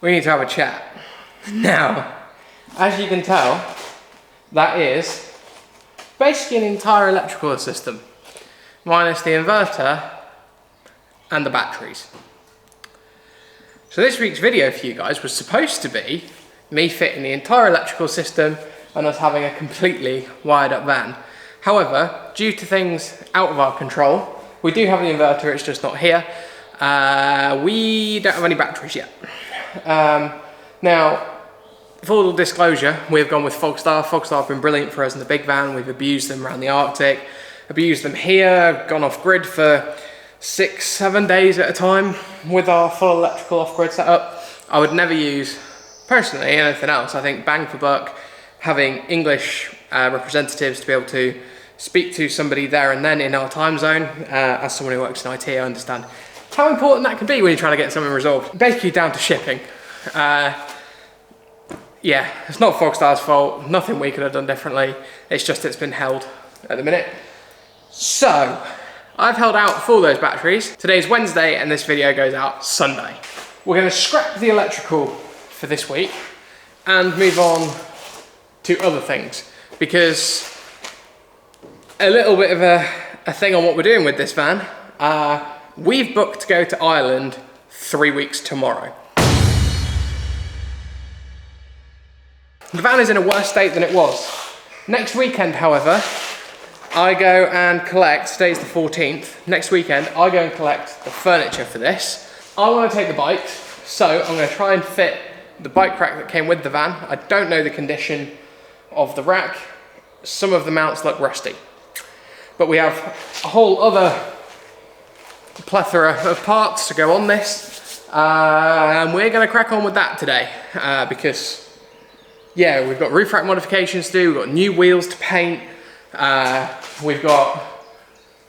we need to have a chat. Now, as you can tell, that is basically an entire electrical system, minus the inverter and the batteries. So this week's video for you guys was supposed to be me fitting the entire electrical system and us having a completely wired up van. However, due to things out of our control, we do have the inverter, it's just not here. We don't have any batteries yet. Now, full disclosure, we've gone with Fogstar. Fogstar have been brilliant for us in the big van. We've abused them around the Arctic, abused them here, gone off grid for 6-7 days at a time with our full electrical off-grid setup. I would never use, personally, anything else. I think bang for buck, having English representatives to be able to speak to somebody there and then in our time zone. As someone who works in IT, I understand how important that can be when you're trying to get something resolved. Basically down to shipping. Yeah, it's not Fogstar's fault, nothing we could have done differently. It's just it's been held at the minute. So, I've held out for those batteries. Today's Wednesday and this video goes out Sunday. We're gonna scrap the electrical for this week and move on to other things, because a little bit of a thing on what we're doing with this van. We've booked to go to Ireland 3 weeks tomorrow. The van is in a worse state than it was. Next weekend, however, I go and collect, today's the 14th, next weekend I go and collect the furniture for this. I want to take the bikes, so I'm going to try and fit the bike rack that came with the van. I don't know the condition of the rack. Some of the mounts look rusty. But we have a whole other plethora of parts to go on this. And we're going to crack on with that today, because yeah, we've got roof rack modifications to do, we've got new wheels to paint, we've got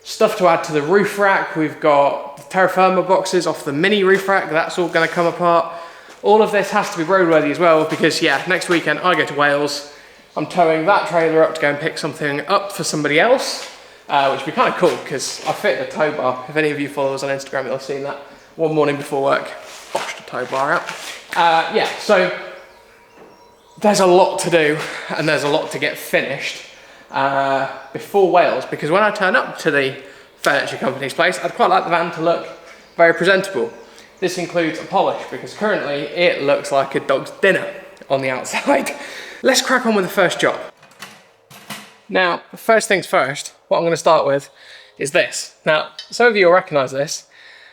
stuff to add to the roof rack, we've got the terra firma boxes off the mini roof rack, that's all going to come apart. All of this has to be roadworthy as well, because yeah, next weekend I go to Wales. I'm towing that trailer up to go and pick something up for somebody else, which would be kind of cool because I fit the tow bar. If any of you follow us on Instagram, you'll have seen that. One morning before work, botched the tow bar out. Yeah, so there's a lot to do and there's a lot to get finished before Wales, because when I turn up to the furniture company's place, I'd quite like the van to look very presentable. This includes a polish, because currently it looks like a dog's dinner on the outside. Let's crack on with the first job. Now, first things first, what I'm going to start with is this. Now, some of you will recognise this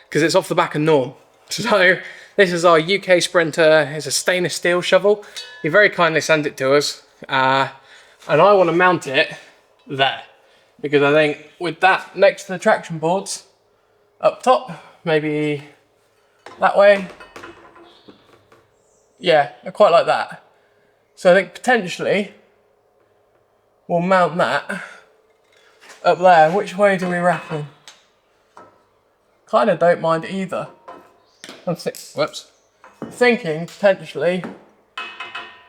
because it's off the back of Norm. So, this is our UK Sprinter. It's a stainless steel shovel. He very kindly sent it to us, and I want to mount it there, because I think with that next to the traction boards up top, maybe that way. Yeah, I quite like that. So I think potentially we'll mount that up there. Which way do we reckon? Kind of don't mind either. I'm thinking potentially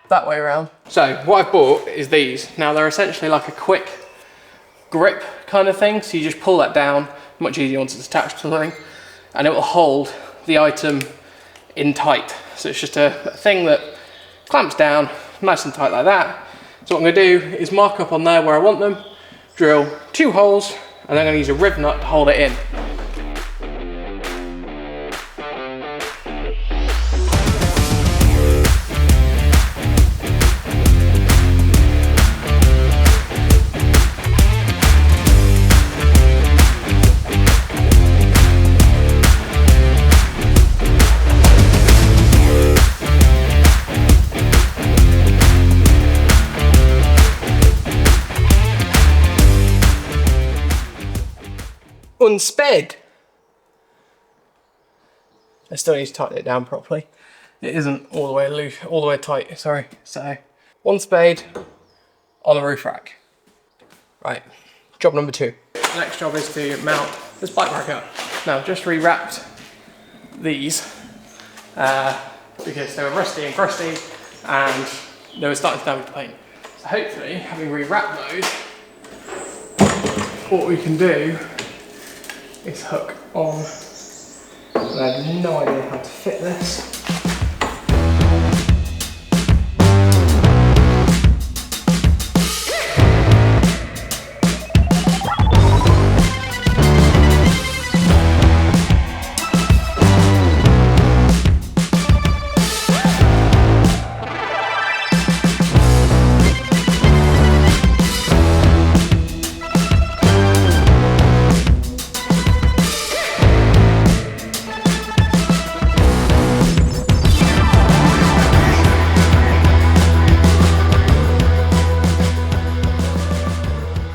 that way around. So what I've bought is these. Now they're essentially like a quick grip kind of thing. So you just pull that down, much easier once it's attached to something, and it will hold the item in tight. So it's just a thing that clamps down nice and tight like that. So what I'm going to do is mark up on there where I want them, drill 2 holes, and then I'm going to use a rib nut to hold it in. Unsped. I still need to tighten it down properly. It isn't all the way loose, all the way tight, sorry. So, one spade on the roof rack. Right, job number 2. The next job is to mount this bike rack up. Now, I've just re-wrapped these because they were rusty and crusty and they were starting to damage the paint. So hopefully, having re-wrapped those, what we can do is hook on. I have no idea how to fit this.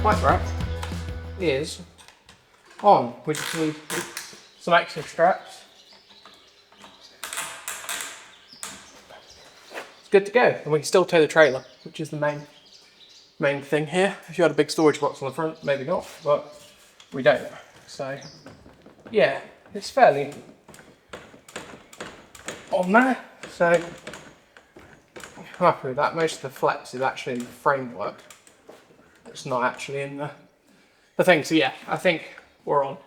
bike rack is on. We just need some extra straps. It's good to go, and we can still tow the trailer, which is the main thing here. If you had a big storage box on the front, maybe not, but we don't. So yeah, it's fairly on there. So I'm happy with that. Most of the flex is actually in the framework. It's not actually in the thing. So yeah, I think we're on.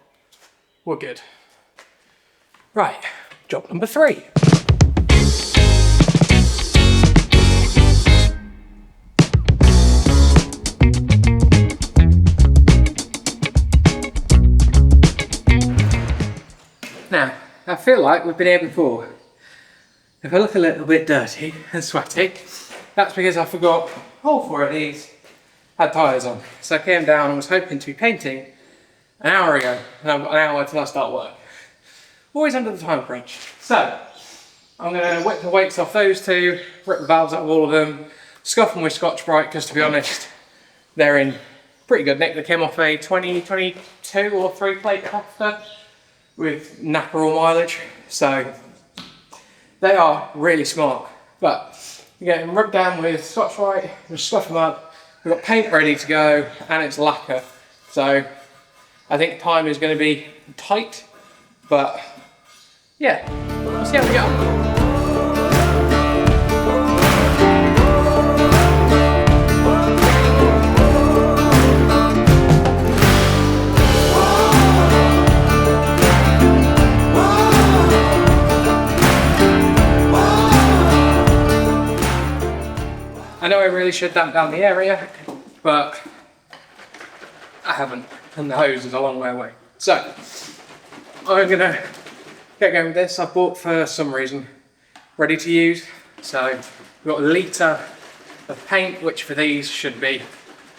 We're good. Right, job number 3. Now, I feel like we've been here before. If I look a little bit dirty and sweaty, that's because I forgot all 4 of these had tyres on. So I came down and was hoping to be painting an hour ago, and I've got an hour till I start work. Always under the time crunch. So, I'm going to whip the weights off those 2, rip the valves out of all of them, scuff them with Scotch-Brite, because to be honest, they're in pretty good nick. They came off a 2022 or 3 plate Crafter with Naparol mileage, so they are really smart. But you get them rubbed down with Scotch-Brite, just scuff them up. We've got paint ready to go, and it's lacquer. So I think time is going to be tight, but yeah, we'll see how we go. I know I really should damp down the area, but I haven't, and the hose is a long way away. So, I'm gonna get going with this. I bought, for some reason, ready to use. So, we've got a litre of paint, which for these should be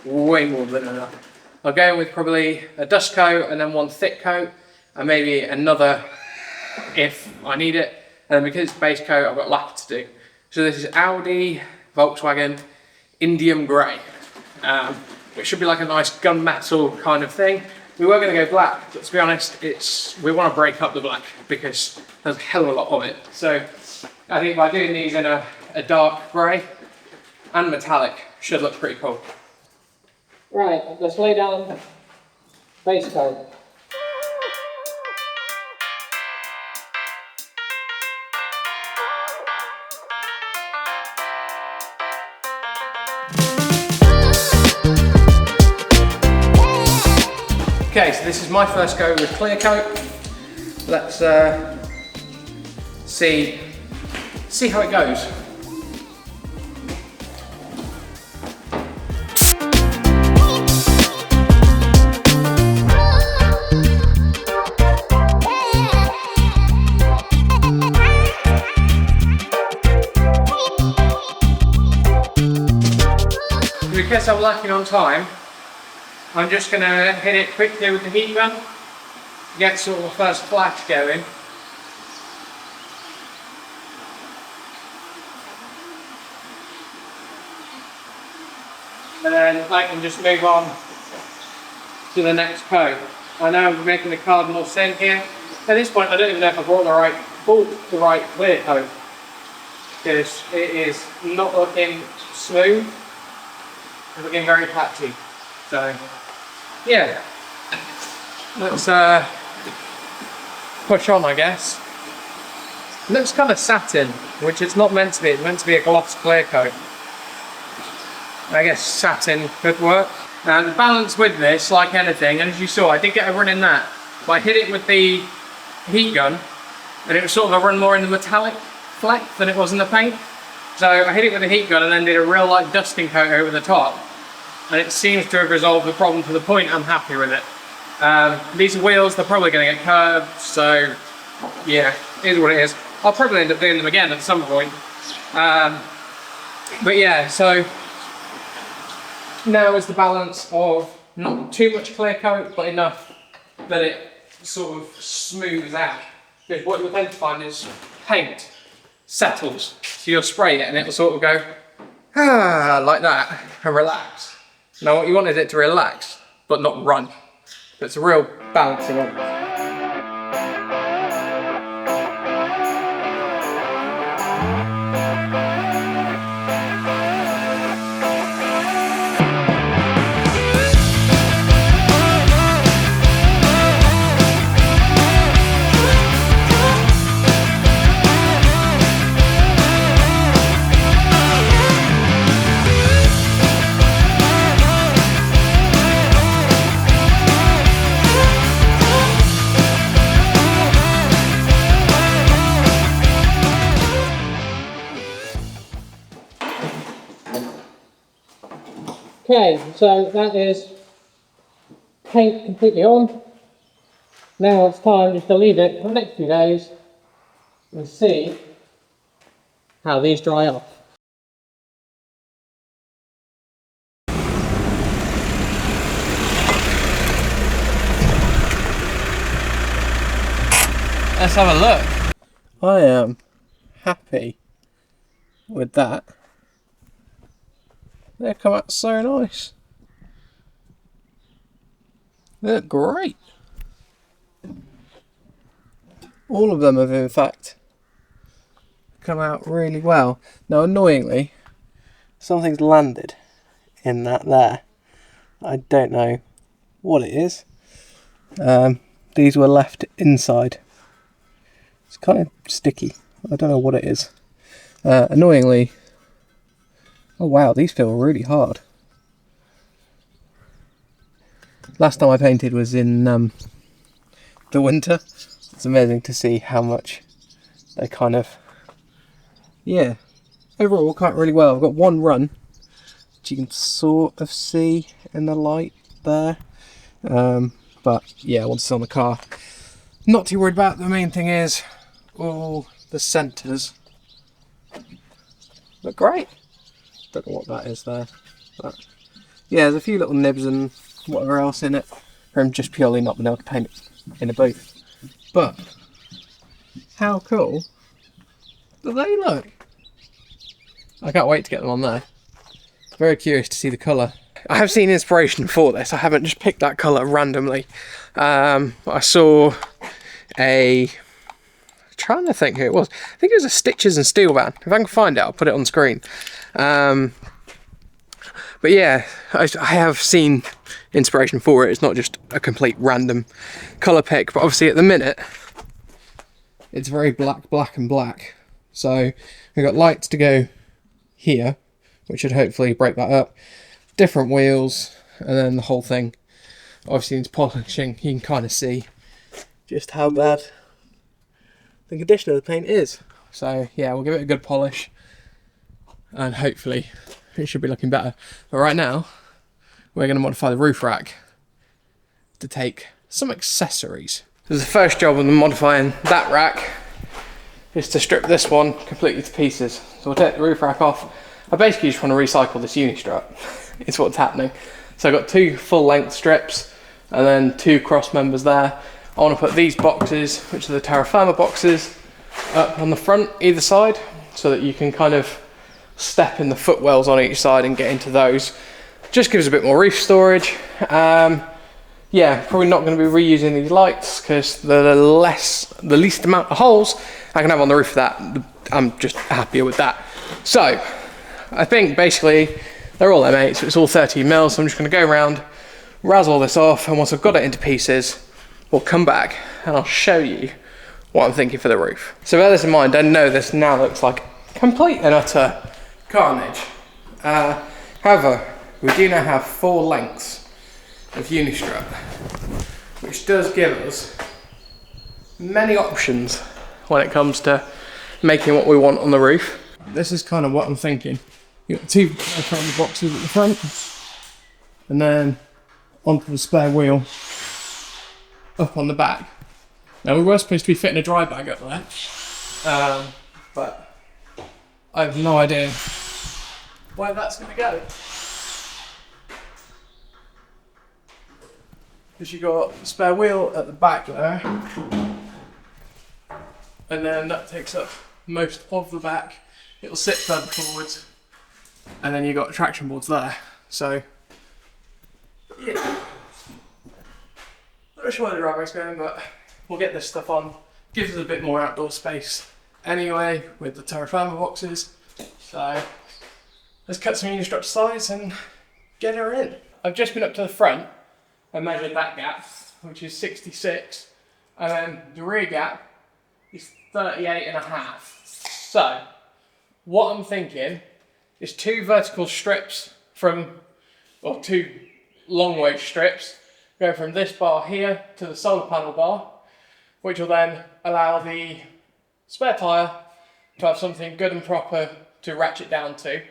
way more than enough. I'll go with probably a dust coat, and then 1 thick coat, and maybe another if I need it. And because it's base coat, I've got lacquer to do. So this is Audi Volkswagen Indium Grey, which should be like a nice gunmetal kind of thing. We were going to go black, but to be honest, we want to break up the black because there's a hell of a lot of it. So I think by doing these in a dark grey and metallic should look pretty cool. Right, let's lay down base coat. Okay, so this is my first go with clear coat. Let's see how it goes. Because I'm lacking on time, I'm just going to hit it quickly with the heat gun, get sort of the first flash going. And then I can just move on to the next coat. I know I'm making the cardinal sin here. At this point I don't even know if I bought the right clear coat, because it is not looking smooth, it's looking very patchy. So yeah, let's push on, I guess. It looks kind of satin, which it's not meant to be. It's meant to be a gloss clear coat. I guess satin could work. Now the balance with this, like anything, and as you saw, I did get a run in that, but I hit it with the heat gun, and it was sort of a run more in the metallic fleck than it was in the paint. So I hit it with the heat gun and then did a real light dusting coat over the top. And it seems to have resolved the problem to the point I'm happy with it. These wheels, they're probably going to get curved, so yeah, it is what it is. I'll probably end up doing them again at some point. But yeah, so now is the balance of not too much clear coat, but enough that it sort of smooths out. Because what you'll tend to find is paint settles. So you'll spray it and it'll sort of go, like that, and relax. Now what you want is it to relax, but not run. It's a real balancing act. Okay, so that is paint completely on. Now it's time just to leave it for the next few days and see how these dry off. Let's have a look. I am happy with that. They come out so nice. They look great. All of them have in fact come out really well. Now annoyingly, something's landed in that there. I don't know what it is. These were left inside. It's kind of sticky. I don't know what it is. Annoyingly, oh wow, these feel really hard. Last time I painted was in the winter. It's amazing to see how much they kind of, yeah, overall quite really well. I've got one run, which you can sort of see in the light there. But yeah, once it's on the car, not too worried about. The main thing is all the centres look great. Don't know what that is there, but yeah, there's a few little nibs and whatever else in it from just purely not being able to paint it in a booth. But how cool do they look? I can't wait to get them on there. Very curious to see the colour. I have seen inspiration for this. I haven't just picked that colour randomly. I saw I'm trying to think who it was. I think it was a Stitches and Steel van. If I can find it, I'll put it on screen. But yeah, I have seen inspiration for it. It's not just a complete random colour pick, but obviously at the minute it's very black, black and black. So we've got lights to go here, which should hopefully break that up. Different wheels, and then the whole thing obviously needs polishing. You can kind of see just how bad the condition of the paint is. So yeah, we'll give it a good polish and hopefully it should be looking better. But right now we're going to modify the roof rack to take some accessories. So the first job of modifying that rack is to strip this one completely to pieces. So we'll take the roof rack off. I basically just want to recycle this uni strut. It's what's happening. So I've got 2 full length strips and then 2 cross members there. I want to put these boxes, which are the terra firma boxes, up on the front either side so that you can kind of step in the footwells on each side and get into those. Just gives a bit more roof storage. Yeah, probably not going to be reusing these lights because the least amount of holes I can have on the roof of that. I'm just happier with that. So I think basically they're all M8, so it's all 13 mil. So I'm just going to go around, razzle this off, and once I've got it into pieces, we'll come back and I'll show you what I'm thinking for the roof. So bear this in mind, I know this now looks like complete and utter carnage. However, we do now have 4 lengths of unistrut, which does give us many options when it comes to making what we want on the roof. This is kind of what I'm thinking. You've got 2 front boxes at the front, and then onto the spare wheel up on the back. Now we were supposed to be fitting a dry bag up there, but I have no idea where that's going to go. Because you've got a spare wheel at the back there, and then that takes up most of the back. It'll sit further forwards, and then you've got traction boards there. So yeah. Not sure where the driveway's going, but we'll get this stuff on. Gives us a bit more outdoor space anyway with the Terra Firma boxes. So let's cut some unistructure size and get her in. I've just been up to the front and measured that gap, which is 66, and then the rear gap is 38.5. So what I'm thinking is 2 vertical strips or 2 long wedge strips go from this bar here to the solar panel bar, which will then allow the spare tyre to have something good and proper to ratchet down to.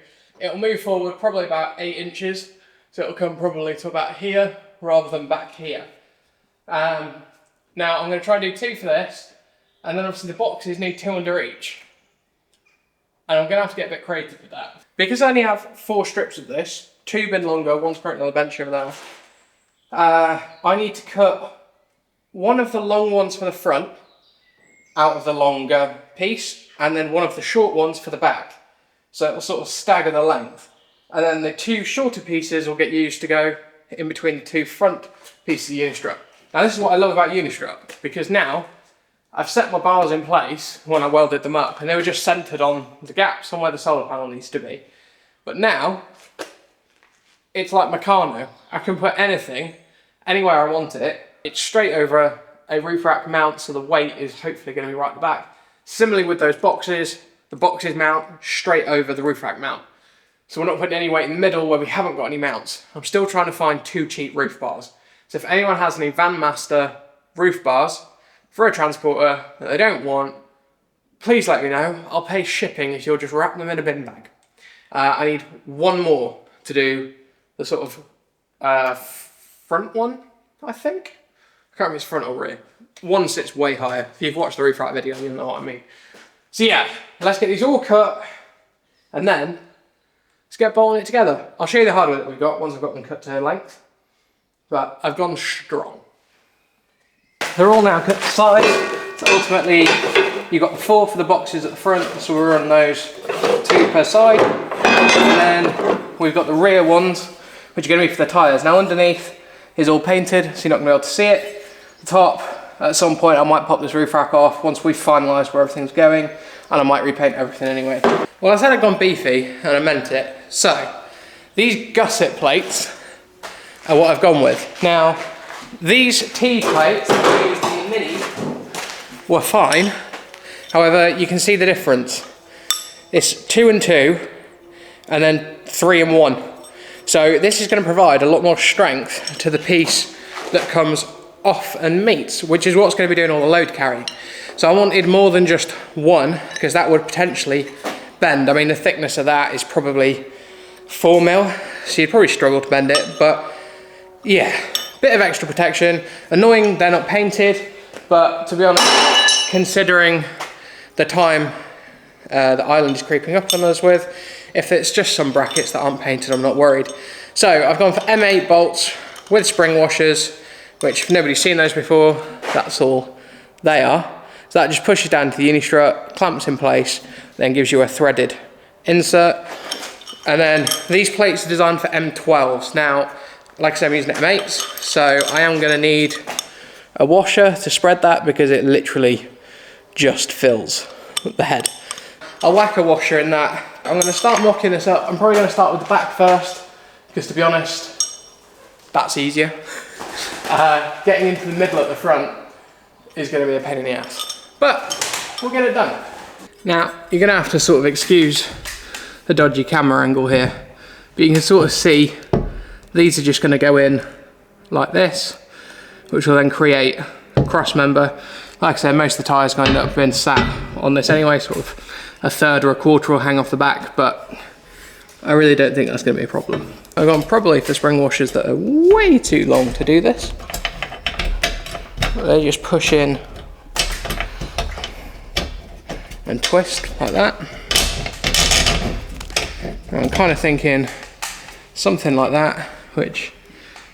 It'll move forward probably about 8 inches, so it'll come probably to about here rather than back here. Now I'm going to try and do 2 for this, and then obviously the boxes need 2 under each. And I'm going to have to get a bit creative with that. Because I only have 4 strips of this, 2 bin longer, one's currently on the bench over there, I need to cut one of the long ones for the front out of the longer piece, and then one of the short ones for the back. So it'll sort of stagger the length. And then the 2 shorter pieces will get used to go in between the 2 front pieces of Unistrut. Now this is what I love about Unistrut, because now I've set my bars in place when I welded them up, and they were just centered on the gaps on where the solar panel needs to be. But now, it's like Meccano. I can put anything, anywhere I want it. It's straight over a roof rack mount, so the weight is hopefully going to be right at the back. Similarly with those boxes, the boxes mount straight over the roof rack mount. So we're not putting any weight in the middle where we haven't got any mounts. I'm still trying to find 2 cheap roof bars. So if anyone has any Van Master roof bars for a transporter that they don't want, please let me know. I'll pay shipping if you'll just wrap them in a bin bag. I need 1 more to do the sort of front one, I think. I can't remember if it's front or rear. One sits way higher. If you've watched the roof rack video, you'll know what I mean. So yeah, let's get these all cut, and then let's get bolting it together. I'll show you the hardware that we've got once I've got them cut to length. But I've gone strong. They're all now cut to size. So ultimately, you've got the 4 for the boxes at the front, so we'll run those 2 per side. And then we've got the rear ones, which are going to be for the tyres. Now underneath is all painted, so you're not going to be able to see it. The top, at some point I might pop this roof rack off once we've finalised where everything's going, and I might repaint everything anyway. Well, I said I'd gone beefy, and I meant it. So, these gusset plates are what I've gone with. Now, these T plates that I used in the Mini were fine. However, you can see the difference. It's 2 and 2, and then 3 and 1. So this is going to provide a lot more strength to the piece that comes off and meets, which is what's going to be doing all the load carrying. So I wanted more than just 1, because that would potentially bend. I mean, the thickness of that is probably 4 mil, so you'd probably struggle to bend it, but yeah, bit of extra protection. Annoying they're not painted, but to be honest, considering the time the island is creeping up on us with, if it's just some brackets that aren't painted, I'm not worried. So I've gone for M8 bolts with spring washers, which if nobody's seen those before, that's all they are. So that just pushes down to the Unistrut, clamps in place, then gives you a threaded insert. And then these plates are designed for M12s. Now, like I said, I'm using M8s, so I am going to need a washer to spread that, because it literally just fills the head. I'll whack a washer in that. I'm going to start mocking this up. I'm probably going to start with the back first, because to be honest, that's easier. Getting into the middle at the front is going to be a pain in the ass. But we'll get it done. Now, you're going to have to sort of excuse the dodgy camera angle here, but you can sort of see these are just going to go in like this, which will then create a cross member. Like I said, most of the tyres going to end up being sat on this anyway, sort of a third or a quarter will hang off the back, but I really don't think that's going to be a problem. I've gone probably for spring washers that are way too long to do this. They just push in and twist like that. And I'm kind of thinking something like that, which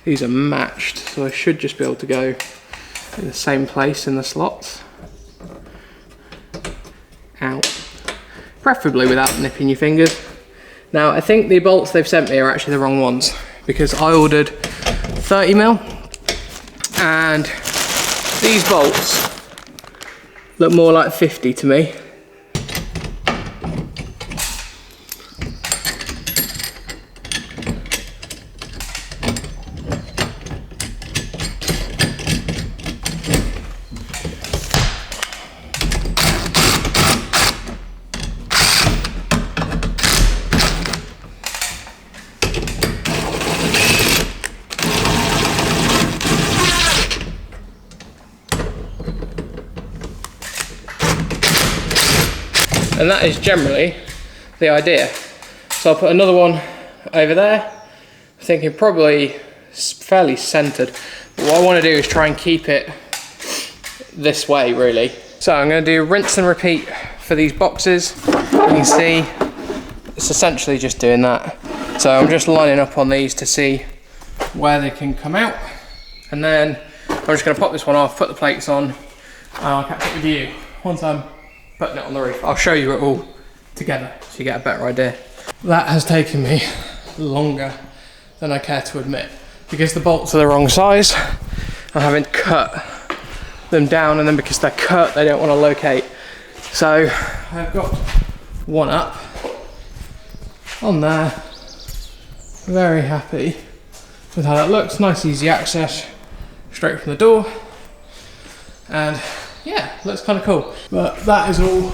these are matched, so I should just be able to go in the same place in the slots. Out. Preferably without nipping your fingers. Now, I think the bolts they've sent me are actually the wrong ones, because I ordered 30mm, and these bolts look more like 50 to me. And that is generally the idea. So I'll put another one over there. I'm thinking probably fairly centered. But what I want to do is try and keep it this way, really. So I'm going to do rinse and repeat for these boxes. You can see it's essentially just doing that. So I'm just lining up on these to see where they can come out. And then I'm just going to pop this one off, put the plates on, and I'll catch up with you once I'm putting it on the roof. I'll show you it all together so you get a better idea. That has taken me longer than I care to admit because the bolts are the wrong size. I'm having to cut them down, and then because they're cut they don't want to locate. So I've got one up on there. Very happy with how that looks. Nice easy access straight from the door, and yeah, looks kind of cool. But that is all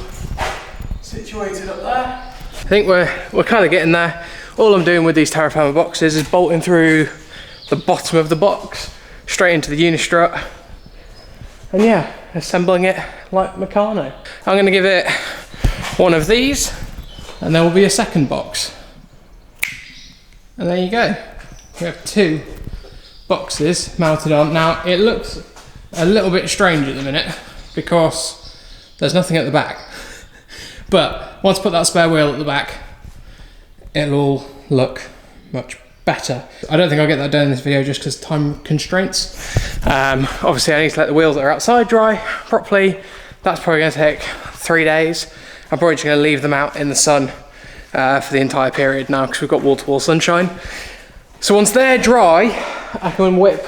situated up there. I think we're kind of getting there. All I'm doing with these terra firma boxes is bolting through the bottom of the box straight into the unistrut, and yeah, assembling it like Meccano. I'm going to give it one of these, and there will be a second box. And there you go. We have two boxes mounted on. Now it looks a little bit strange at the minute because there's nothing at the back. But once I put that spare wheel at the back, it'll all look much better. I don't think I'll get that done in this video just because time constraints. Obviously I need to let the wheels that are outside dry properly. That's probably going to take 3 days. I'm probably just going to leave them out in the sun for the entire period now because we've got wall-to-wall sunshine. So once they're dry, I can whip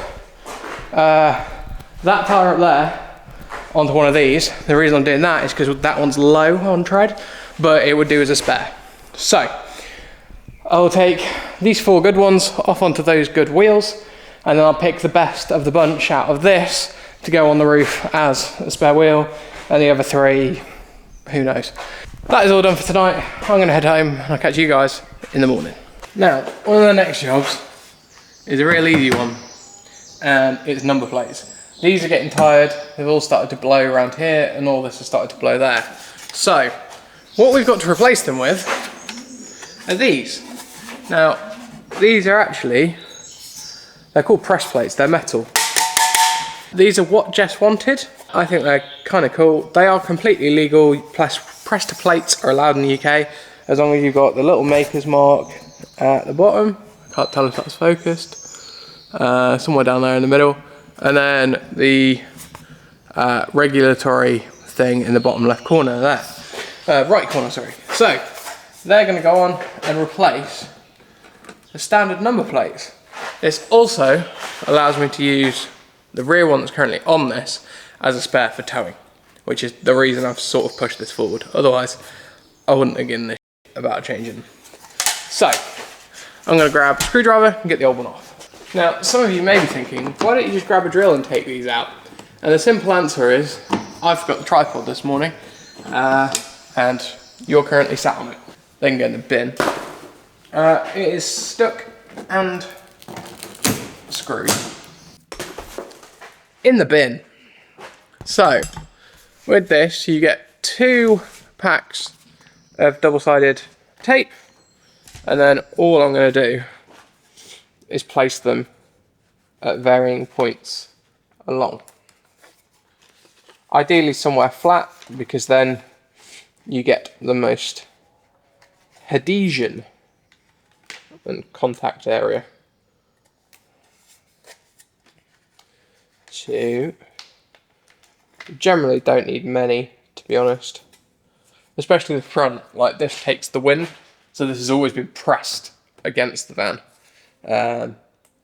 that tyre up there onto one of these. The reason I'm doing that is because that one's low on tread, but it would do as a spare. So I'll take these 4 good ones off onto those good wheels, and then I'll pick the best of the bunch out of this to go on the roof as a spare wheel, and the other 3, who knows. That is all done for tonight. I'm going to head home and I'll catch you guys in the morning. Now, one of the next jobs is a real easy one, and it's number plates. These are getting tired. They've all started to blow around here, and all this has started to blow there. So what we've got to replace them with are these. Now, these are actually, they're called press plates. They're metal. These are what Jess wanted. I think they're kind of cool. They are completely legal. Press to plates are allowed in the UK as long as you've got the little maker's mark at the bottom. I can't tell if that's focused. Somewhere down there in the middle. And then the regulatory thing in the bottom left corner there. Right corner, sorry. So they're going to go on and replace the standard number plates. This also allows me to use the rear one that's currently on this as a spare for towing, which is the reason I've sort of pushed this forward. Otherwise, I wouldn't have given this about changing. So I'm going to grab a screwdriver and get the old one off. Now, some of you may be thinking, why don't you just grab a drill and take these out? And the simple answer is, I forgot the tripod this morning, and you're currently sat on it. They can go in the bin. It is stuck and screwed in the bin. So, with this, you get 2 packs of double-sided tape, and then all I'm going to do is place them at varying points along. Ideally somewhere flat, because then you get the most adhesion and contact area. 2. Generally don't need many, to be honest. Especially the front, like this takes the wind, so this has always been pressed against the van.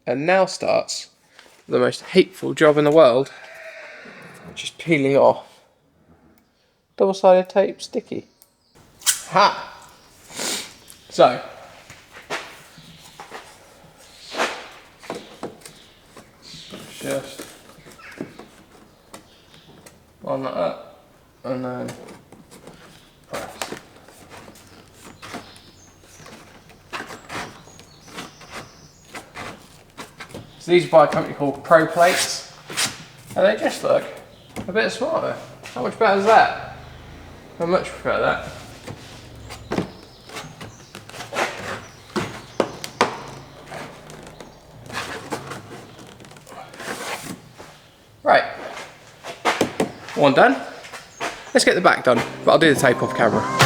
And now starts the most hateful job in the world. Just peeling off. Double-sided tape sticky. Ha! So. Just line that up and then press. So these are by a company called Pro Plates, and they just look a bit smarter. How much better is that? I much prefer that. Right, one done. Let's get the back done, but I'll do the tape off camera.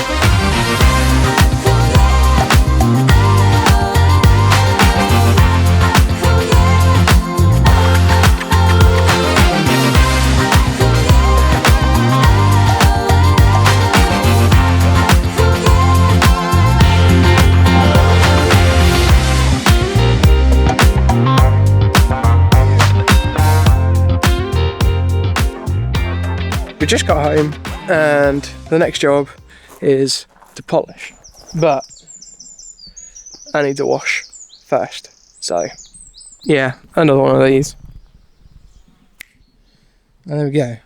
We just got home and the next job is to polish, but I need to wash first. So yeah, another one of these. And there we go.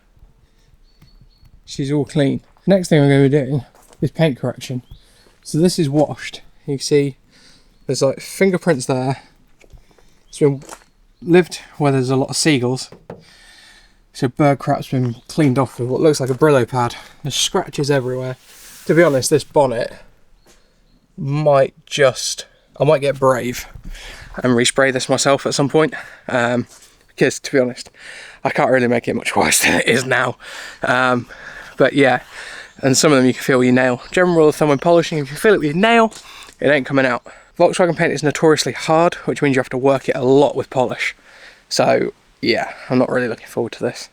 She's all clean. Next thing I'm going to be doing is paint correction. So this is washed. You can see there's like fingerprints there. It's been lived where there's a lot of seagulls. So bird crap's been cleaned off with what looks like a Brillo pad. There's scratches everywhere. To be honest, this bonnet I might get brave and respray this myself at some point. Because to be honest, I can't really make it much worse than it is now. But yeah, and some of them you can feel with your nail. General rule of thumb when polishing, if you feel it with your nail, it ain't coming out. Volkswagen paint is notoriously hard, which means you have to work it a lot with polish. So yeah, I'm not really looking forward to this.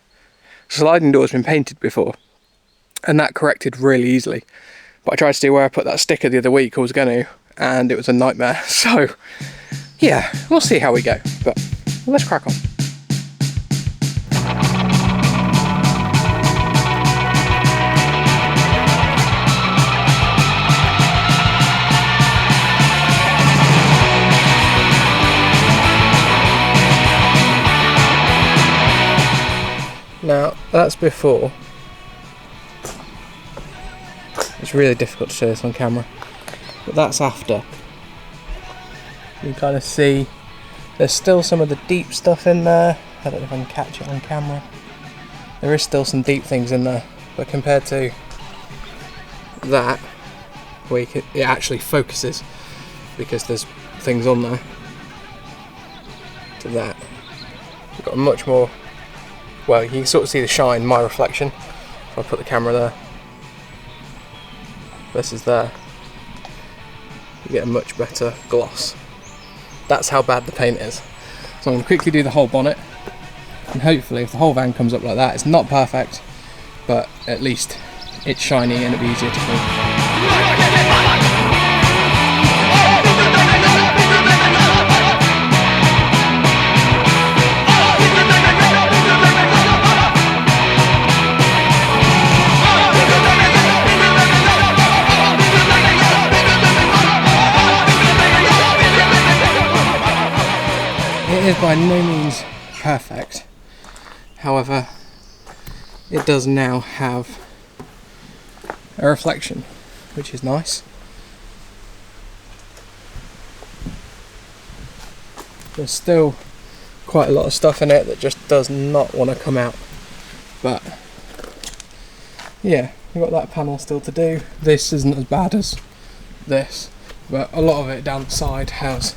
Sliding door's been painted before, and that corrected really easily. But I tried to do where I put that sticker the other week, I was going to, and it was a nightmare. So yeah, we'll see how we go, but let's crack on. Now, that's before. It's really difficult to show this on camera, but that's after. You can kind of see there's still some of the deep stuff in there. I don't know if I can catch it on camera. There is still some deep things in there, but compared to that, where it actually focuses because there's things on there, to that, you've got a much more. Well, you can sort of see the shine, my reflection, if I put the camera there. Versus there. You get a much better gloss. That's how bad the paint is. So I'm going to quickly do the whole bonnet. And hopefully, if the whole van comes up like that, it's not perfect, but at least it's shiny and it'll be easier to clean. It is by no means perfect, however it does now have a reflection, which is nice. There's still quite a lot of stuff in it that just does not want to come out, but yeah, we've got that panel still to do. This isn't as bad as this, but a lot of it down the side has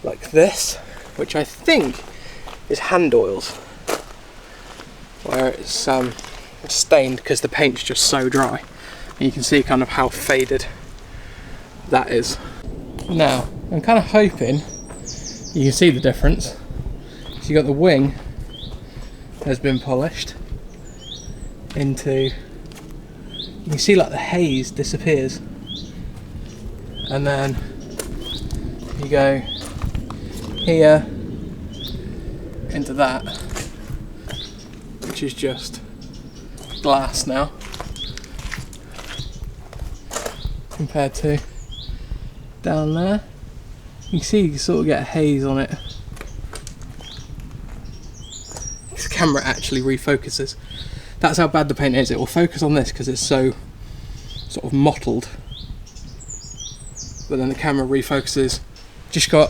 like this, which I think is hand oils, where it's stained because the paint's just so dry. And you can see kind of how faded that is. Now, I'm kind of hoping you can see the difference. So you got the wing has been polished into, you can see like the haze disappears, and then you go here into that, which is just glass now, compared to down there. You can see you sort of get a haze on it. This camera actually refocuses. That's how bad the paint is. It will focus on this because it's so sort of mottled, but then the camera refocuses. Just got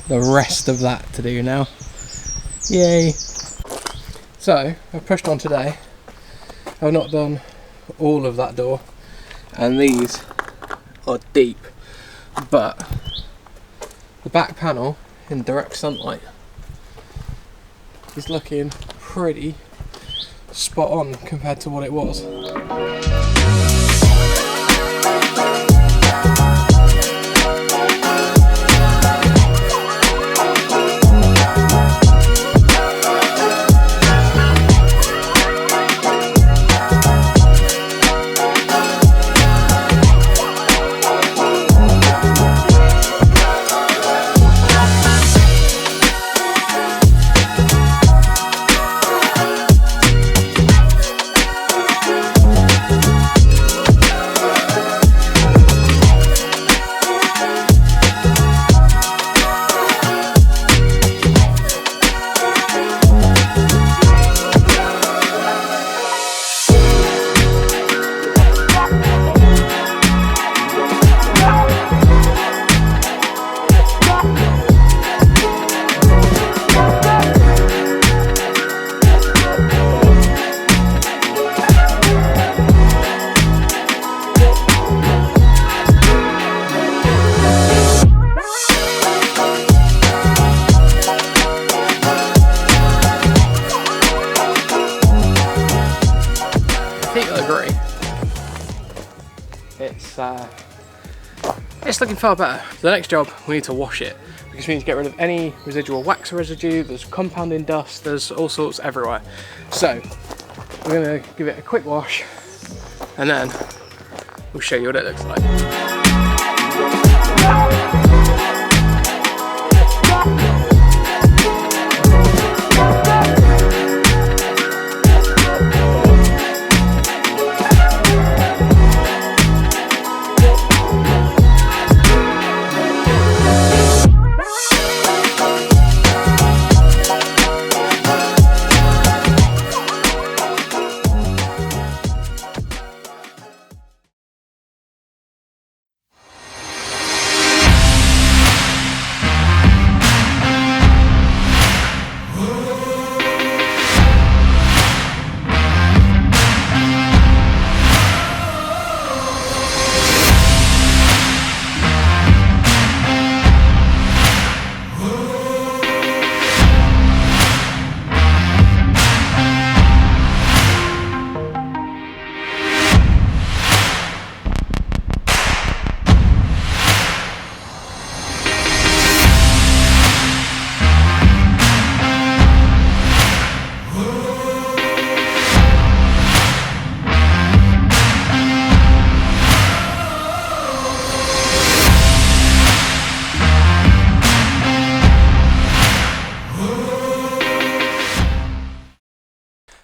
the rest of that to do now. Yay! So I've pushed on today. I've not done all of that door, and these are deep, but the back panel in direct sunlight is looking pretty spot on compared to what it was. It's looking far better. The next job, we need to wash it, because we need to get rid of any residual wax residue. There's compounding dust, there's all sorts everywhere. So we're going to give it a quick wash, and then we'll show you what it looks like.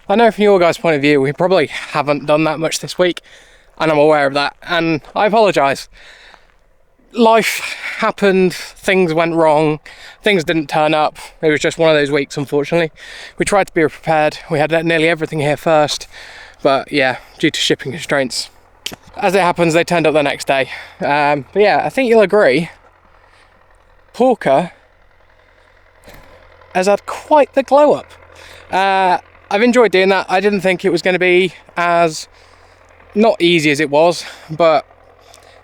I know from your guys' point of view, we probably haven't done that much this week, and I'm aware of that, and I apologise. Life happened, things went wrong, things didn't turn up. It was just one of those weeks, unfortunately. We tried to be prepared. We had nearly everything here first, but yeah, due to shipping constraints, as it happens, they turned up the next day. But yeah, I think you'll agree, Porker has had quite the glow up. I've enjoyed doing that. I didn't think it was going to be as, not easy as it was, but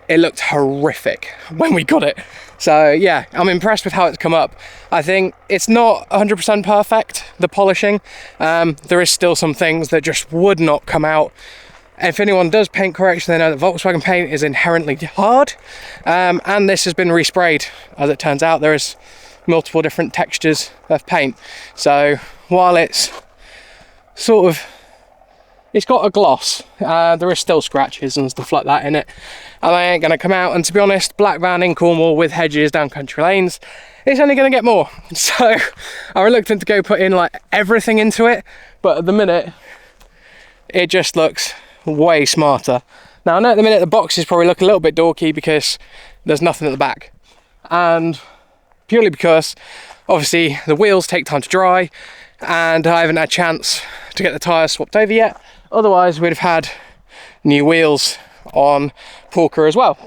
it looked horrific when we got it. So yeah, I'm impressed with how it's come up. I think it's not 100% perfect, the polishing. There is still some things that just would not come out. If anyone does paint correction, they know that Volkswagen paint is inherently hard. And this has been resprayed. As it turns out, there is multiple different textures of paint. So while it's sort of it's got a gloss. There is still scratches and stuff like that in it, and they ain't going to come out. And to be honest, black van in Cornwall with hedges down country lanes, it's only going to get more. So I'm reluctant to go put in like everything into it, but at the minute it just looks way smarter. Now I know at the minute the boxes probably look a little bit dorky because there's nothing at the back, and purely because obviously the wheels take time to dry and I haven't had a chance to get the tyres swapped over yet. Otherwise we'd have had new wheels on Porker as well.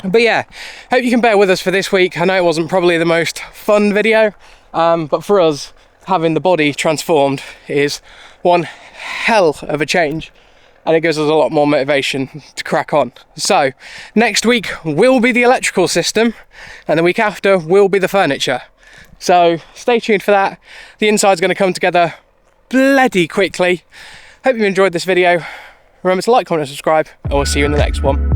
But yeah, hope you can bear with us for this week. I know it wasn't probably the most fun video, but for us, having the body transformed is one hell of a change, and it gives us a lot more motivation to crack on. So next week will be the electrical system, and the week after will be the furniture. So stay tuned for that. The inside's going to come together bloody quickly. Hope you enjoyed this video. Remember to like, comment and subscribe, and we'll see you in the next one.